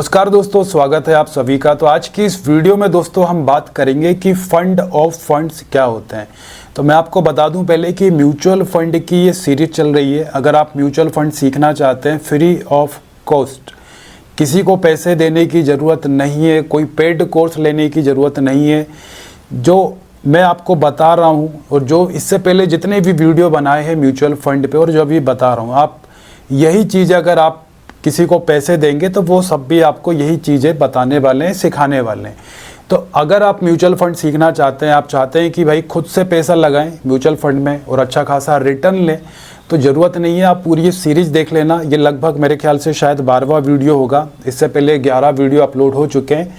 नमस्कार दोस्तों, स्वागत है आप सभी का। तो आज की इस वीडियो में दोस्तों हम बात करेंगे कि फंड ऑफ फंड्स क्या होते हैं। तो मैं आपको बता दूं पहले कि म्यूचुअल फंड की ये सीरीज चल रही है। अगर आप म्यूचुअल फंड सीखना चाहते हैं फ्री ऑफ कॉस्ट, किसी को पैसे देने की ज़रूरत नहीं है, कोई पेड कोर्स लेने की ज़रूरत नहीं है। जो मैं आपको बता रहा हूँ और जो इससे पहले जितने भी वीडियो बनाए हैं म्यूचुअल फंड पे और जो अभी बता रहा हूँ, आप यही चीज़ अगर आप किसी को पैसे देंगे तो वो सब भी आपको यही चीज़ें बताने वाले हैं, सिखाने वाले हैं। तो अगर आप म्यूचुअल फंड सीखना चाहते हैं, आप चाहते हैं कि भाई खुद से पैसा लगाएं म्यूचुअल फंड में और अच्छा खासा रिटर्न लें, तो ज़रूरत नहीं है, आप पूरी ये सीरीज़ देख लेना। ये लगभग मेरे ख्याल से शायद 12वां वीडियो होगा, इससे पहले 11 वीडियो अपलोड हो चुके हैं।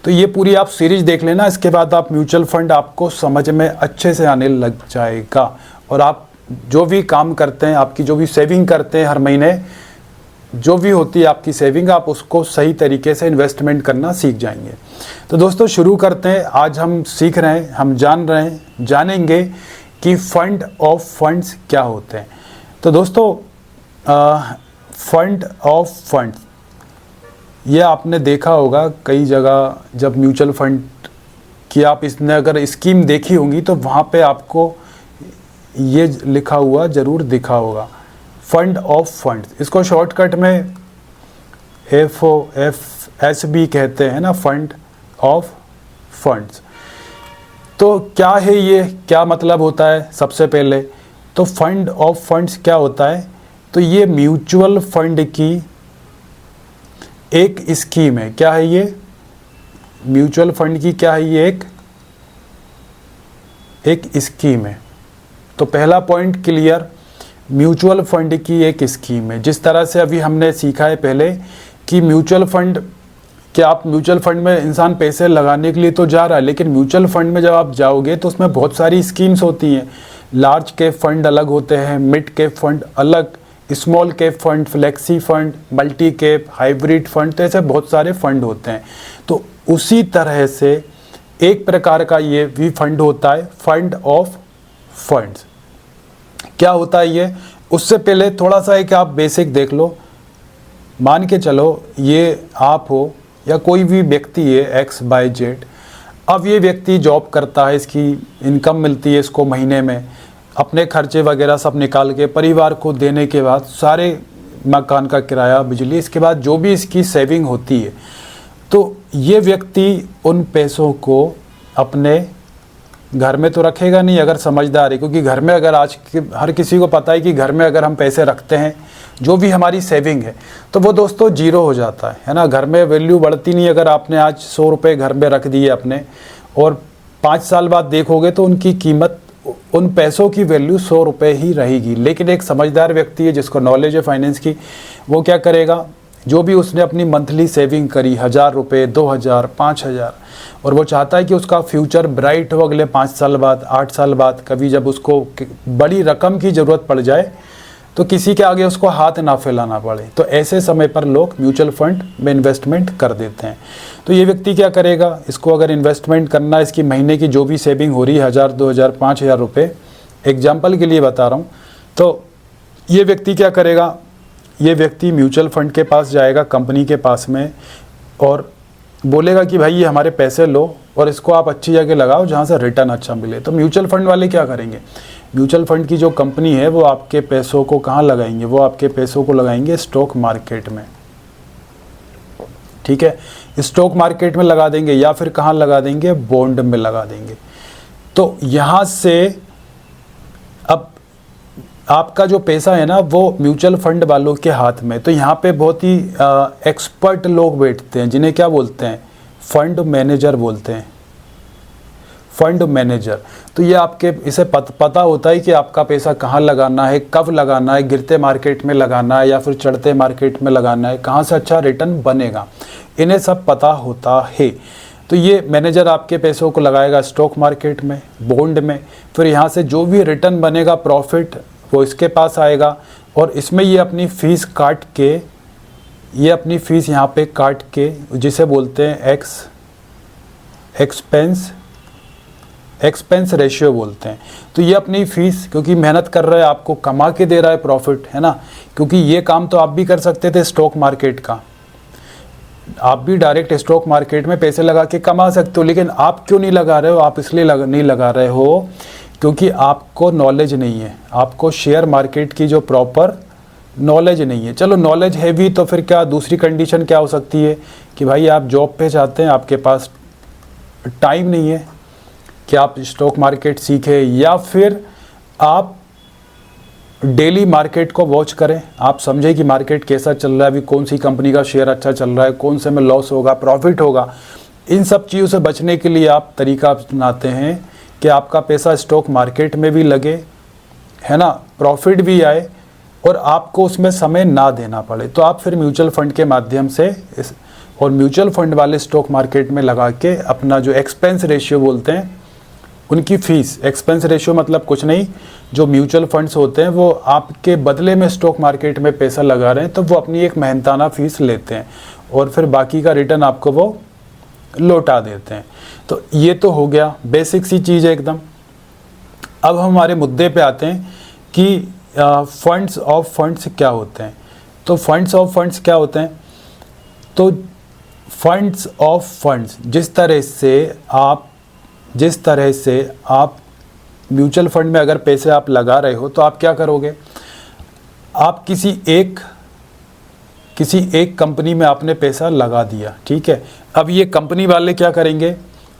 तो ये पूरी आप सीरीज़ देख लेना, इसके बाद आप म्यूचुअल फंड आपको समझ में अच्छे से आने लग जाएगा। और आप जो भी काम करते हैं, आपकी जो भी सेविंग करते हैं हर महीने, जो भी होती है आपकी सेविंग, आप उसको सही तरीके से इन्वेस्टमेंट करना सीख जाएंगे। तो दोस्तों शुरू करते हैं। आज हम सीख रहे हैं, हम जानेंगे कि फंड ऑफ फंड्स क्या होते हैं। तो दोस्तों फंड ऑफ फंड्स ये आपने देखा होगा कई जगह, जब म्यूचुअल फंड की आप इसने अगर स्कीम देखी होंगी तो वहाँ पे आपको ये लिखा हुआ ज़रूर दिखा होगा, फंड ऑफ फंड्स। इसको शॉर्टकट में FOFSB कहते हैं ना, फंड ऑफ फंड्स। तो क्या है ये, क्या मतलब होता है? सबसे पहले तो फंड ऑफ फंड्स क्या होता है? तो ये म्यूचुअल फंड की एक स्कीम है। क्या है ये? म्यूचुअल फंड की क्या है ये? एक स्कीम है। तो पहला पॉइंट क्लियर, म्यूचुअल फंड की एक स्कीम है। जिस तरह से अभी हमने सीखा है पहले कि म्यूचुअल फंड, क्या आप म्यूचुअल फंड में इंसान पैसे लगाने के लिए तो जा रहा है, लेकिन म्यूचुअल फंड में जब आप जाओगे तो उसमें बहुत सारी स्कीम्स होती हैं। लार्ज कैप फंड अलग होते हैं, मिड कैप फंड अलग, small cap fund, flexi fund, multi cap, hybrid fund, तो ऐसे बहुत सारे फंड होते हैं। तो उसी तरह से एक प्रकार का ये भी फंड होता है, फंड ऑफ फंड्स। क्या होता है ये? उससे पहले थोड़ा सा एक आप बेसिक देख लो। मान के चलो ये आप हो या कोई भी व्यक्ति है XYZ। अब ये व्यक्ति जॉब करता है, इसकी इनकम मिलती है इसको महीने में, अपने खर्चे वगैरह सब निकाल के परिवार को देने के बाद, सारे मकान का किराया, बिजली, इसके बाद जो भी इसकी सेविंग होती है, तो ये व्यक्ति उन पैसों को अपने घर में तो रखेगा नहीं अगर समझदार है। क्योंकि घर में अगर हर किसी को पता है कि घर में अगर हम पैसे रखते हैं, जो भी हमारी सेविंग है, तो वो दोस्तों जीरो हो जाता है ना। घर में वैल्यू बढ़ती नहीं। अगर आपने आज 100 रुपये घर में रख दिए अपने, और 5 साल बाद देखोगे तो उनकी कीमत, उन पैसों की वैल्यू 100 रुपये ही रहेगी। लेकिन एक समझदार व्यक्ति है जिसको नॉलेज है फाइनेंस की, वो क्या करेगा? जो भी उसने अपनी मंथली सेविंग करी, 1000 रुपये, 2000, 5000, और वो चाहता है कि उसका फ्यूचर ब्राइट हो अगले 5 साल बाद, 8 साल बाद, कभी जब उसको बड़ी रकम की ज़रूरत पड़ जाए तो किसी के आगे उसको हाथ ना फैलाना पड़े। तो ऐसे समय पर लोग म्यूचुअल फंड में इन्वेस्टमेंट कर देते हैं। तो ये व्यक्ति क्या करेगा? इसको अगर इन्वेस्टमेंट करना, इसकी महीने की जो भी सेविंग हो रही है, 1000, 2000, 5000 रुपये, एग्जाम्पल के लिए बता रहा हूँ, तो ये व्यक्ति क्या करेगा? ये व्यक्ति म्यूचुअल फंड के पास जाएगा, कंपनी के पास में, और बोलेगा कि भाई ये हमारे पैसे लो और इसको आप अच्छी जगह लगाओ जहाँ से रिटर्न अच्छा मिले। तो म्यूचुअल फंड वाले क्या करेंगे? म्यूचुअल फंड की जो कंपनी है वो आपके पैसों को कहाँ लगाएंगे? वो आपके पैसों को लगाएंगे स्टॉक मार्केट में। ठीक है, स्टॉक मार्केट में लगा देंगे, या फिर कहाँ लगा देंगे? बॉन्ड में लगा देंगे। तो यहाँ से अब आपका जो पैसा है ना, वो म्यूचुअल फंड वालों के हाथ में। तो यहाँ पे बहुत ही एक्सपर्ट लोग बैठते हैं, जिन्हें क्या बोलते हैं? फंड मैनेजर बोलते हैं, फंड मैनेजर। तो ये आपके इसे पता होता है कि आपका पैसा कहाँ लगाना है, कब लगाना है, गिरते मार्केट में लगाना है या फिर चढ़ते मार्केट में लगाना है, कहाँ से अच्छा रिटर्न बनेगा, इन्हें सब पता होता है। तो ये मैनेजर आपके पैसों को लगाएगा स्टॉक मार्केट में, बॉन्ड में, फिर यहाँ से जो भी रिटर्न बनेगा, प्रॉफिट, वो इसके पास आएगा, और इसमें ये अपनी फ़ीस काट के, ये अपनी फ़ीस यहाँ पे काट के, जिसे बोलते हैं एक्सपेंस रेशियो बोलते हैं। तो ये अपनी फ़ीस, क्योंकि मेहनत कर रहा है, आपको कमा के दे रहा है प्रॉफिट, है ना। क्योंकि ये काम तो आप भी कर सकते थे स्टॉक मार्केट का, आप भी डायरेक्ट स्टॉक मार्केट में पैसे लगा के कमा सकते हो, लेकिन आप क्यों नहीं लगा रहे हो? आप इसलिए नहीं लगा रहे हो क्योंकि आपको नॉलेज नहीं है, आपको शेयर मार्केट की जो प्रॉपर नॉलेज नहीं है। चलो नॉलेज है भी तो फिर क्या, दूसरी कंडीशन क्या हो सकती है कि भाई आप जॉब पे जाते हैं, आपके पास टाइम नहीं है कि आप स्टॉक मार्केट सीखें, या फिर आप डेली मार्केट को वॉच करें, आप समझें कि मार्केट कैसा चल रहा है, अभी कौन सी कंपनी का शेयर अच्छा चल रहा है, कौन से में लॉस होगा, प्रॉफिट होगा। इन सब चीज़ों से बचने के लिए आप तरीका अपनाते हैं कि आपका पैसा स्टॉक मार्केट में भी लगे, है ना, प्रॉफिट भी आए और आपको उसमें समय ना देना पड़े। तो आप फिर म्यूचुअल फंड के माध्यम से और म्यूचुअल फंड वाले स्टॉक मार्केट में लगा के अपना जो एक्सपेंस रेशियो बोलते हैं, उनकी फ़ीस, एक्सपेंस रेशियो मतलब कुछ नहीं, जो म्यूचुअल फंड्स होते हैं वो आपके बदले में स्टॉक मार्केट में पैसा लगा रहे हैं तो वो अपनी एक मेहनताना फ़ीस लेते हैं और फिर बाकी का रिटर्न आपको वो लौटा देते हैं। तो ये तो हो गया, बेसिक सी चीज़ है एकदम। अब हमारे मुद्दे पे आते हैं कि फंड्स ऑफ फंड्स क्या होते हैं। तो फंड्स ऑफ फंड्स क्या होते हैं? तो फंड्स ऑफ फंड्स जिस तरह से आप म्यूचुअल फंड में अगर पैसे आप लगा रहे हो तो आप क्या करोगे, आप किसी एक कंपनी में आपने पैसा लगा दिया, ठीक है। अब ये कंपनी वाले क्या करेंगे,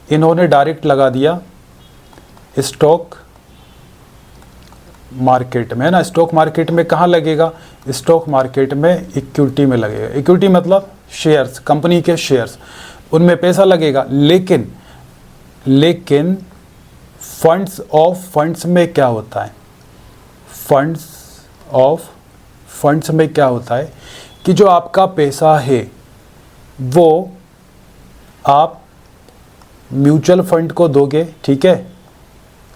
इन्होंने डायरेक्ट लगा दिया स्टॉक मार्केट में, है ना। स्टॉक मार्केट में कहाँ लगेगा? स्टॉक मार्केट में इक्विटी में लगेगा। इक्विटी मतलब शेयर्स, कंपनी के शेयर्स, उनमें पैसा लगेगा। लेकिन फंड्स ऑफ फंड्स में क्या होता है? फंड्स ऑफ फंड्स में क्या होता है कि जो आपका पैसा है वो आप म्यूचुअल फंड को दोगे, ठीक है।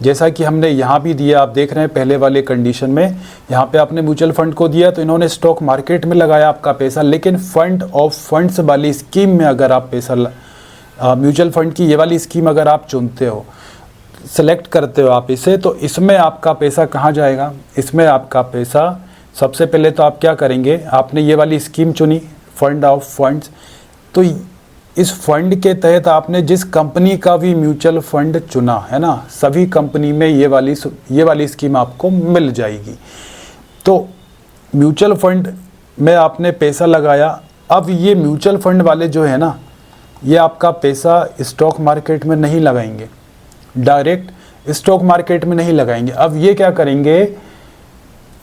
जैसा कि हमने यहाँ भी दिया, आप देख रहे हैं पहले वाले कंडीशन में, यहाँ पे आपने म्यूचुअल फंड को दिया तो इन्होंने स्टॉक मार्केट में लगाया आपका पैसा। लेकिन फंड ऑफ फंड्स वाली स्कीम में अगर आप पैसा म्यूचुअल फंड की ये वाली स्कीम अगर आप चुनते हो, सेलेक्ट करते हो आप इसे, तो इसमें आपका पैसा कहाँ जाएगा? इसमें आपका पैसा सबसे पहले तो आप क्या करेंगे, आपने ये वाली स्कीम चुनी फंड ऑफ फंड्स, तो इस फंड के तहत आपने जिस कंपनी का भी म्यूचुअल फंड चुना है ना, सभी कंपनी में ये वाली स्कीम आपको मिल जाएगी। तो म्यूचुअल फंड में आपने पैसा लगाया, अब ये म्यूचुअल फंड वाले जो है ना, ये आपका पैसा स्टॉक मार्केट में नहीं लगाएंगे, डायरेक्ट स्टॉक मार्केट में नहीं लगाएंगे। अब ये क्या करेंगे,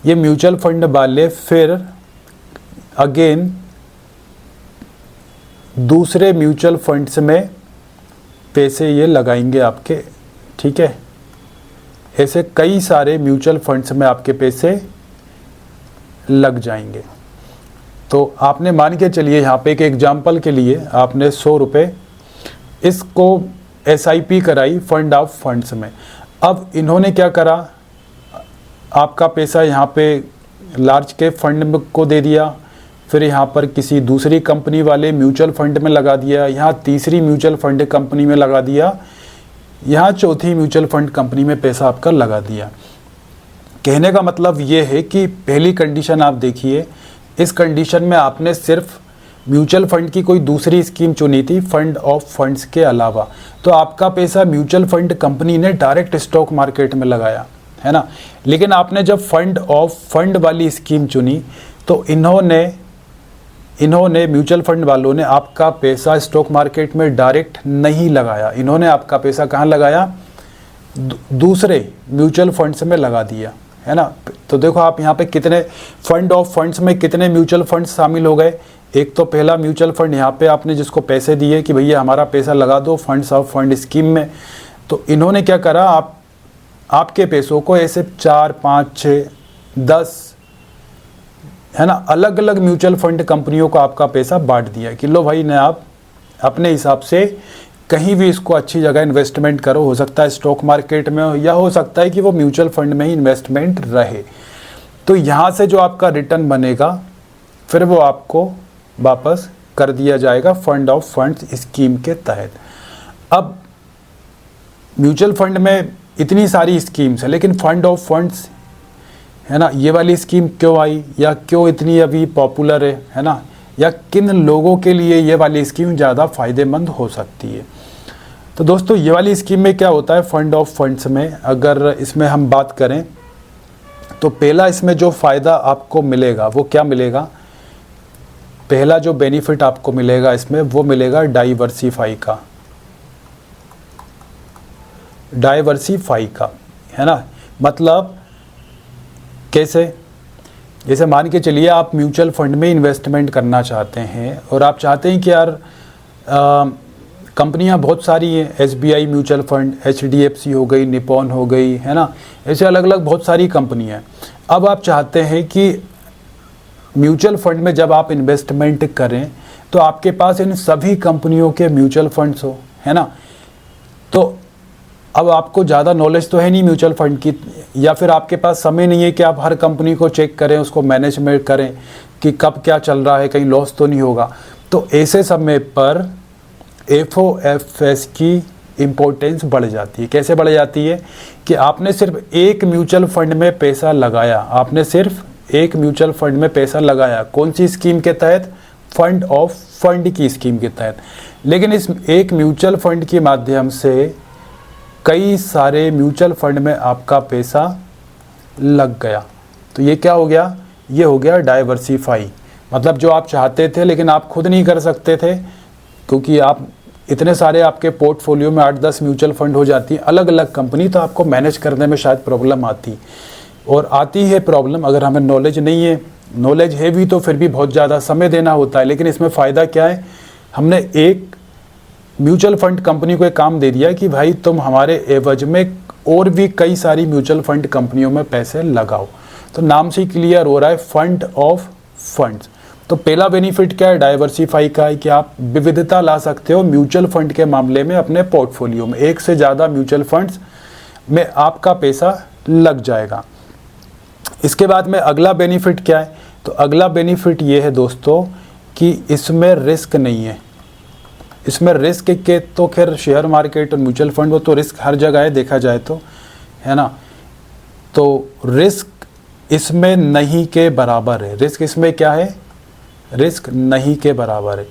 ये म्यूचुअल फंड वाले फिर अगेन दूसरे म्यूचुअल फंड्स में पैसे ये लगाएंगे आपके, ठीक है। ऐसे कई सारे म्यूचुअल फंड्स में आपके पैसे लग जाएंगे। तो आपने मान के चलिए, यहाँ पे एक एग्जांपल के लिए आपने 100 रुपये इसको SIP कराई फंड ऑफ फंड्स में। अब इन्होंने क्या करा, आपका पैसा यहाँ पे लार्ज कैप फंड को दे दिया, फिर यहाँ पर किसी दूसरी कंपनी वाले म्यूचुअल फंड में लगा दिया, यहाँ तीसरी म्यूचुअल फंड कंपनी में लगा दिया, यहाँ चौथी म्यूचुअल फंड कंपनी में पैसा आपका लगा दिया। कहने का मतलब ये है कि पहली कंडीशन आप देखिए, इस कंडीशन में आपने सिर्फ म्यूचुअल फंड की कोई दूसरी स्कीम चुनी थी फंड ऑफ फंड्स के अलावा, तो आपका पैसा म्यूचुअल फंड कंपनी ने डायरेक्ट स्टॉक मार्केट में लगाया, है ना। लेकिन आपने जब फंड ऑफ फंड वाली स्कीम चुनी तो इन्होंने म्यूचुअल फंड वालों ने आपका पैसा स्टॉक मार्केट में डायरेक्ट नहीं लगाया, इन्होंने आपका पैसा कहाँ लगाया, दूसरे म्यूचुअल फंड्स में लगा दिया, है ना। तो देखो आप यहाँ पे कितने फंड ऑफ फंड्स में कितने म्यूचुअल फंड्स शामिल हो गए। एक तो पहला म्यूचुअल फंड यहाँ पे आपने जिसको पैसे दिए कि भैया हमारा पैसा लगा दो फंड्स ऑफ फंड स्कीम में, तो इन्होंने क्या करा, आपके पैसों को ऐसे 4, 5, 6, 10, है ना, अलग अलग म्यूचुअल फंड कंपनियों को आपका पैसा बांट दिया कि लो भाई ने आप अपने हिसाब से कहीं भी इसको अच्छी जगह इन्वेस्टमेंट करो, हो सकता है स्टॉक मार्केट में हो, या हो सकता है कि वो म्यूचुअल फंड में ही इन्वेस्टमेंट रहे। तो यहाँ से जो आपका रिटर्न बनेगा फिर वो आपको वापस कर दिया जाएगा फंड ऑफ फंड्स स्कीम के तहत। अब म्यूचुअल फंड में इतनी सारी स्कीम्स है, लेकिन फंड ऑफ फंड्स, है ना, ये वाली स्कीम क्यों आई या क्यों इतनी अभी पॉपुलर है ना, या किन लोगों के लिए ये वाली स्कीम ज़्यादा फ़ायदेमंद हो सकती है। तो दोस्तों ये वाली स्कीम में क्या होता है, फंड ऑफ फंड्स में अगर इसमें हम बात करें तो पहला इसमें जो फ़ायदा आपको मिलेगा वो क्या मिलेगा, पहला जो बेनिफिट आपको मिलेगा इसमें वो मिलेगा डाइवर्सिफाई का, है ना। मतलब कैसे, जैसे मान के चलिए आप म्यूचुअल फंड में इन्वेस्टमेंट करना चाहते हैं और आप चाहते हैं कि यार कंपनियां बहुत सारी हैं, SBI म्यूचुअल फंड, HDFC हो गई, निपॉन हो गई, है ना, ऐसे अलग अलग बहुत सारी कंपनियां हैं। अब आप चाहते हैं कि म्यूचुअल फंड में जब आप इन्वेस्टमेंट करें तो आपके पास इन सभी कंपनियों के म्यूचुअल फंड्स हो, है ना। तो अब आपको ज़्यादा नॉलेज तो है नहीं म्यूचुअल फंड की, या फिर आपके पास समय नहीं है कि आप हर कंपनी को चेक करें, उसको मैनेजमेंट करें कि कब क्या चल रहा है, कहीं लॉस तो नहीं होगा। तो ऐसे समय पर FOFS की इम्पोर्टेंस बढ़ जाती है। कैसे बढ़ जाती है कि आपने सिर्फ एक म्यूचुअल फंड में पैसा लगाया, आपने सिर्फ एक म्यूचुअल फंड में पैसा लगाया, कौन सी स्कीम के तहत, फंड ऑफ फंड की स्कीम के तहत। लेकिन इस एक म्यूचुअल फंड के माध्यम से कई सारे म्यूचुअल फंड में आपका पैसा लग गया, तो ये क्या हो गया, ये हो गया डाइवर्सिफाई। मतलब जो आप चाहते थे लेकिन आप खुद नहीं कर सकते थे, क्योंकि आप इतने सारे आपके पोर्टफोलियो में 8-10 म्यूचुअल फंड हो जाती है अलग अलग कंपनी, तो आपको मैनेज करने में शायद प्रॉब्लम आती, और आती है प्रॉब्लम अगर हमें नॉलेज नहीं है। नॉलेज है भी तो फिर भी बहुत ज़्यादा समय देना होता है। लेकिन इसमें फ़ायदा क्या है, हमने एक म्यूचुअल फंड कंपनी को एक काम दे दिया कि भाई तुम हमारे एवज में और भी कई सारी म्यूचुअल फंड कंपनियों में पैसे लगाओ। तो नाम से क्लियर हो रहा है फंड ऑफ फंड्स। तो पहला बेनिफिट क्या है डाइवर्सिफाई का है कि आप विविधता ला सकते हो म्यूचुअल फंड के मामले में अपने पोर्टफोलियो में, एक से ज़्यादा म्यूचुअल फंड्स में आपका पैसा लग जाएगा। इसके बाद में अगला बेनिफिट क्या है, तो अगला बेनिफिट ये है दोस्तों कि इसमें रिस्क नहीं है। इसमें रिस्क के तो खैर शेयर मार्केट और म्यूचुअल फंड वो तो रिस्क हर जगह है देखा जाए तो, है ना। तो रिस्क इसमें नहीं के बराबर है। रिस्क इसमें क्या है, रिस्क नहीं के बराबर है।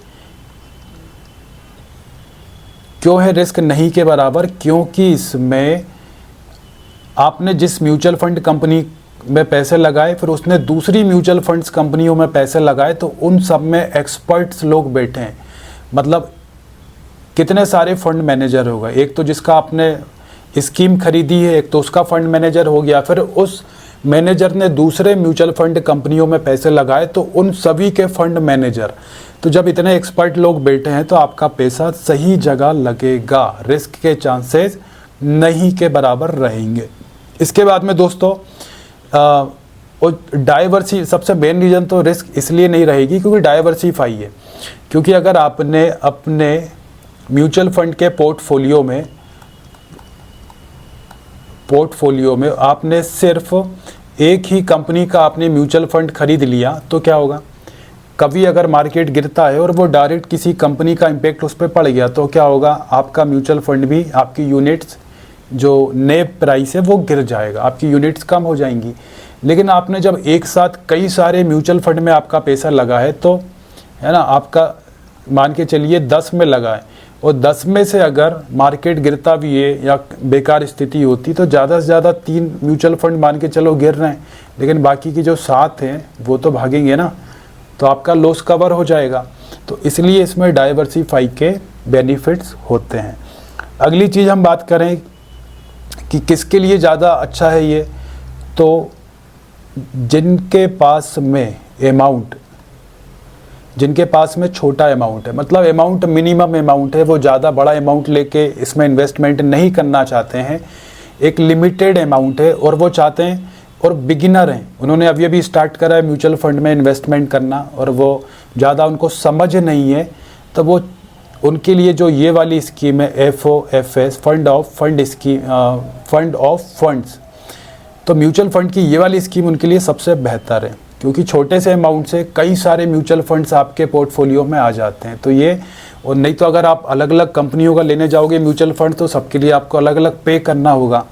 क्यों है रिस्क नहीं के बराबर, क्योंकि इसमें आपने जिस म्यूचुअल फंड कंपनी में पैसे लगाए फिर उसने दूसरी म्यूचुअल फंड्स कंपनियों में पैसे लगाए, तो उन सब में एक्सपर्ट्स लोग बैठे हैं। मतलब कितने सारे फंड मैनेजर हो गए, एक तो जिसका आपने स्कीम खरीदी है, एक तो उसका फंड मैनेजर हो गया, फिर उस मैनेजर ने दूसरे म्यूचुअल फंड कंपनियों में पैसे लगाए तो उन सभी के फंड मैनेजर। तो जब इतने एक्सपर्ट लोग बैठे हैं तो आपका पैसा सही जगह लगेगा, रिस्क के चांसेस नहीं के बराबर रहेंगे। इसके बाद में दोस्तों डाइवर्सी सबसे मेन रीज़न तो रिस्क इसलिए नहीं रहेगी क्योंकि डाइवर्सिफाई है। क्योंकि अगर आपने अपने म्यूचुअल फंड के पोर्टफोलियो में आपने सिर्फ एक ही कंपनी का आपने म्यूचुअल फंड खरीद लिया तो क्या होगा, कभी अगर मार्केट गिरता है और वो डायरेक्ट किसी कंपनी का इम्पैक्ट उस पर पड़ गया तो क्या होगा, आपका म्यूचुअल फंड भी, आपकी यूनिट्स जो नेट प्राइस है वो गिर जाएगा, आपकी यूनिट्स कम हो जाएंगी। लेकिन आपने जब एक साथ कई सारे म्यूचुअल फंड में आपका पैसा लगा है तो, है ना, आपका मान के चलिए 10 में लगा है और 10 में से अगर मार्केट गिरता भी है या बेकार स्थिति होती तो ज़्यादा से ज़्यादा 3 म्यूचुअल फंड मान के चलो गिर रहे हैं, लेकिन बाकी की जो 7 हैं वो तो भागेंगे ना, तो आपका लॉस कवर हो जाएगा। तो इसलिए इसमें डाइवर्सिफाई के बेनिफिट्स होते हैं। अगली चीज़ हम बात करें कि किसके लिए ज़्यादा अच्छा है ये, तो जिनके पास में छोटा अमाउंट है, मतलब अमाउंट मिनिमम अमाउंट है, वो ज़्यादा बड़ा अमाउंट लेके इसमें इन्वेस्टमेंट नहीं करना चाहते हैं, एक लिमिटेड अमाउंट है और वो चाहते हैं, और बिगिनर हैं, उन्होंने अभी स्टार्ट करा है म्यूचुअल फंड में इन्वेस्टमेंट करना और वो ज़्यादा उनको समझ नहीं है, तो वो उनके लिए जो ये वाली स्कीम है FOFS फंड ऑफ फंड्स, तो म्यूचुअल फंड की ये वाली स्कीम उनके लिए सबसे बेहतर है, क्योंकि छोटे से अमाउंट से कई सारे म्यूचुअल फंड्स आपके पोर्टफोलियो में आ जाते हैं। तो ये, और नहीं तो अगर आप अलग अलग कंपनियों का लेने जाओगे म्यूचुअल फंड तो सबके लिए आपको अलग अलग पे करना होगा।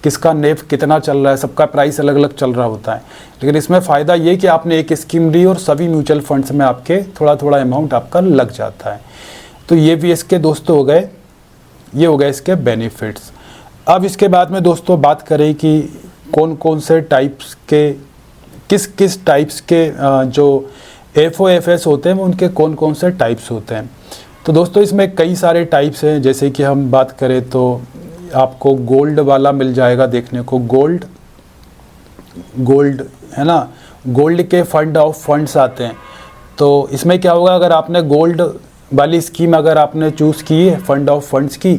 किसका नेफ कितना चल रहा है, सबका प्राइस अलग अलग चल रहा होता है। लेकिन इसमें फ़ायदा ये कि आपने एक स्कीम ली और सभी म्यूचुअल फंड्स में आपके थोड़ा थोड़ा अमाउंट आपका लग जाता है। तो ये भी इसके दोस्तों हो गए, ये हो गए इसके बेनिफिट्स। अब इसके बाद में दोस्तों बात करें कि कौन कौन से टाइप्स के, किस किस टाइप्स के जो FOFS होते हैं उनके कौन कौन से टाइप्स होते हैं। तो दोस्तों इसमें कई सारे टाइप्स हैं। जैसे कि हम बात करें तो आपको गोल्ड वाला मिल जाएगा देखने को, गोल्ड है ना, गोल्ड के फंड ऑफ फंड्स आते हैं। तो इसमें क्या होगा, अगर आपने गोल्ड वाली स्कीम अगर आपने चूज़ की है फंड ऑफ फंड्स की,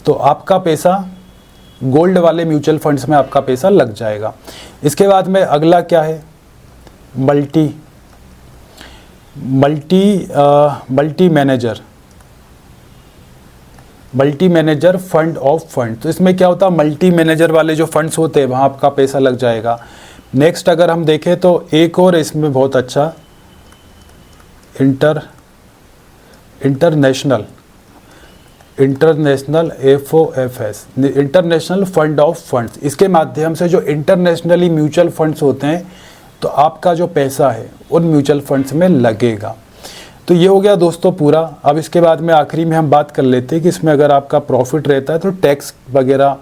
तो आपका पैसा गोल्ड वाले म्यूचुअल फंड्स में आपका पैसा लग जाएगा। इसके बाद में अगला क्या है, multi manager fund of fund. तो इसमें क्या होता है, मल्टी मैनेजर वाले जो फंड्स होते हैं वहाँ आपका पैसा लग जाएगा। नेक्स्ट अगर हम देखें तो एक और इसमें बहुत अच्छा international FOFS, international fund of funds. इसके माध्यम से जो इंटरनेशनली म्यूचुअल फंड्स होते हैं तो आपका जो पैसा है उन म्यूचुअल फंड्स में लगेगा। तो ये हो गया दोस्तों पूरा। अब इसके बाद में आखिरी में हम बात कर लेते हैं कि इसमें अगर आपका प्रॉफिट रहता है तो टैक्स वगैरह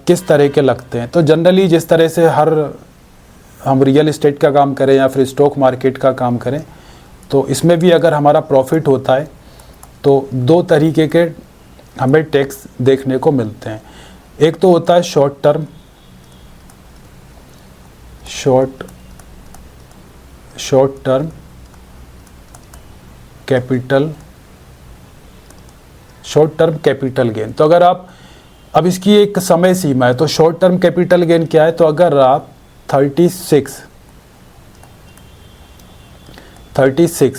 किस तरह के लगते हैं। तो जनरली जिस तरह से हम रियल एस्टेट का काम करें या फिर स्टॉक मार्केट का काम करें, तो इसमें भी अगर हमारा प्रॉफिट होता है तो 2 तरीके के हमें टैक्स देखने को मिलते हैं। एक तो होता है शॉर्ट टर्म कैपिटल गेन। तो अगर आप, अब इसकी एक समय सीमा है, तो शॉर्ट टर्म कैपिटल गेन क्या है, तो अगर आप 36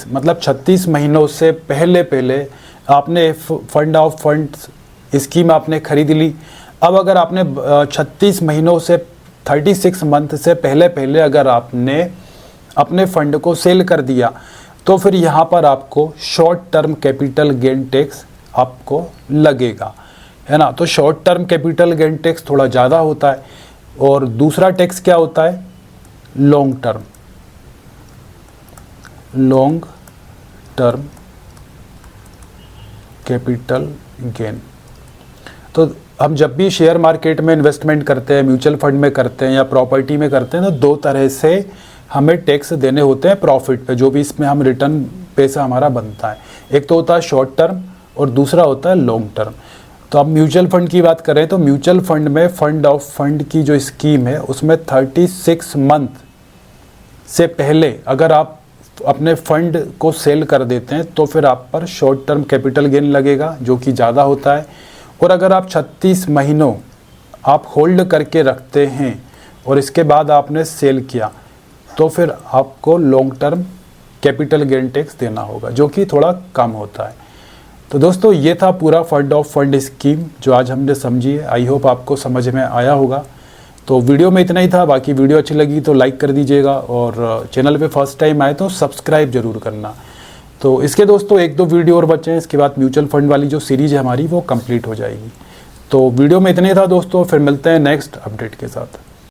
मतलब 36 महीनों से पहले आपने फंड ऑफ फंड्स स्कीम आपने खरीद ली। अब अगर आपने 36 महीनों से 36 मंथ से पहले अगर आपने अपने फंड को सेल कर दिया, तो फिर यहाँ पर आपको short term capital gain tax आपको लगेगा, है ना। तो short term capital gain tax थोड़ा ज़्यादा होता है। और दूसरा टैक्स क्या होता है, लॉन्ग टर्म कैपिटल गेन। तो हम जब भी शेयर मार्केट में इन्वेस्टमेंट करते हैं, म्यूचुअल फंड में करते हैं या प्रॉपर्टी में करते हैं, तो 2 तरह से हमें टैक्स देने होते हैं प्रॉफिट पे, जो भी इसमें हम रिटर्न पैसा हमारा बनता है। एक तो होता है शॉर्ट टर्म और दूसरा होता है लॉन्ग टर्म। तो अब म्यूचुअल फंड की बात करें तो म्यूचुअल फंड में फंड ऑफ फंड की जो स्कीम है उसमें 36 मंथ से पहले अगर आप अपने फंड को सेल कर देते हैं तो फिर आप पर शॉर्ट टर्म कैपिटल गेन लगेगा, जो कि ज़्यादा होता है। और अगर आप 36 महीनों आप होल्ड करके रखते हैं और इसके बाद आपने सेल किया, तो फिर आपको long term capital gain tax देना होगा, जो कि थोड़ा कम होता है। तो दोस्तों ये था पूरा फंड ऑफ फंड स्कीम जो आज हमने समझी है। आई होप आपको समझ में आया होगा। तो वीडियो में इतना ही था। बाकी वीडियो अच्छी लगी तो लाइक कर दीजिएगा और चैनल पे फर्स्ट टाइम आए तो सब्सक्राइब जरूर करना। तो इसके दोस्तों 1-2 वीडियो और बचे हैं, इसके बाद म्यूचुअल फंड वाली जो सीरीज़ है हमारी वो कंप्लीट हो जाएगी। तो वीडियो में इतना ही था दोस्तों, फिर मिलते हैं नेक्स्ट अपडेट के साथ।